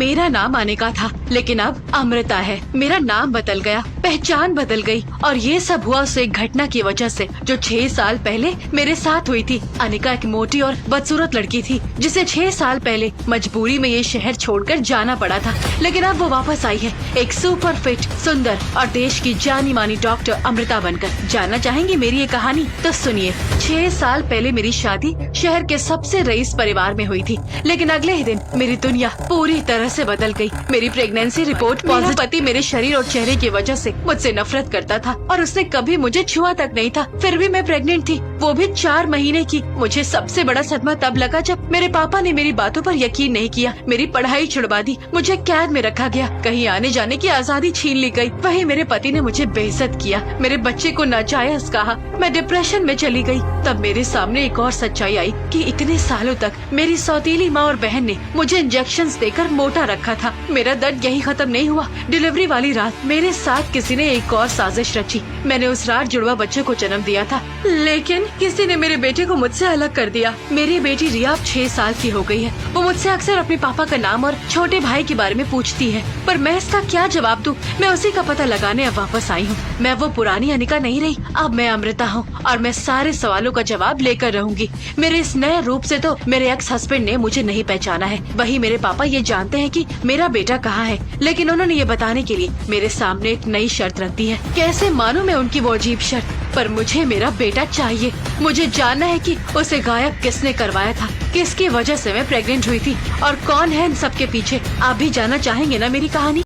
मेरा नाम अनिका था, लेकिन अब अमृता है। मेरा नाम बदल गया, पहचान बदल गई, और ये सब हुआ उस एक घटना की वजह से जो 6 साल पहले मेरे साथ हुई थी। अनिका एक मोटी और बदसूरत लड़की थी जिसे 6 साल पहले मजबूरी में ये शहर छोड़कर जाना पड़ा था, लेकिन अब वो वापस आई है एक सुपर फिट, सुंदर और देश की जानी मानी डॉक्टर अमृता बनकर। जानना चाहेंगी मेरी ये कहानी? तो सुनिए। 6 साल पहले मेरी शादी शहर के सबसे रईस परिवार में हुई थी, लेकिन अगले ही दिन मेरी दुनिया पूरी तरह से बदल गई। मेरी प्रेगनेंसी रिपोर्ट पॉजिटिव। पति मेरे शरीर और चेहरे की वजह से मुझसे नफरत करता था और उसने कभी मुझे छुआ तक नहीं था। फिर भी मैं प्रेग्नेंट थी, वो भी 4 महीने की। मुझे सबसे बड़ा सदमा तब लगा जब मेरे पापा ने मेरी बातों पर यकीन नहीं किया, मेरी पढ़ाई छुड़वा दी, मुझे कैद में रखा गया, कहीं आने जाने की आजादी छीन ली गई। वहीं मेरे पति ने मुझे बेइज्जत किया, मेरे बच्चे को नाजायज कहा, मैं डिप्रेशन में चली गई। तब मेरे सामने एक और सच्चाई आई कि इतने सालों तक मेरी सौतीली माँ और बहन ने मुझे इंजेक्शंस देकर मोटा रखा था। मेरा दर्द यही खत्म नहीं हुआ। डिलीवरी वाली रात मेरे साथ किसी ने एक और साजिश रची। मैंने उस रात जुड़वा बच्चे को जन्म दिया था, लेकिन किसी ने मेरे बेटे को मुझसे अलग कर दिया। मेरी बेटी रिया अब 6 साल की हो गई है। वो मुझसे अक्सर अपने पापा का नाम और छोटे भाई के बारे में पूछती है, पर मैं इसका क्या जवाब दूं? मैं उसी का पता लगाने अब वापस आई हूँ। मैं वो पुरानी अनिका नहीं रही, अब मैं अमृता हूँ और मैं सारे सवालों का जवाब लेकर रहूंगी। मेरे इस नए रूप से तो मेरे एक्स हस्बैंड ने मुझे नहीं पहचाना है। वही मेरे पापा ये जानते हैं कि मेरा बेटा कहाँ है, लेकिन उन्होंने ये बताने के लिए मेरे सामने एक नई शर्त रख दी है। कैसे मानूं मैं उनकी वो अजीब शर्त? पर मुझे मेरा बेटा चाहिए। मुझे जानना है कि उसे गायब किसने करवाया था, किसकी वजह से मैं प्रेग्नेंट हुई थी और कौन है इन सब के पीछे। आप भी जानना चाहेंगे ना मेरी कहानी?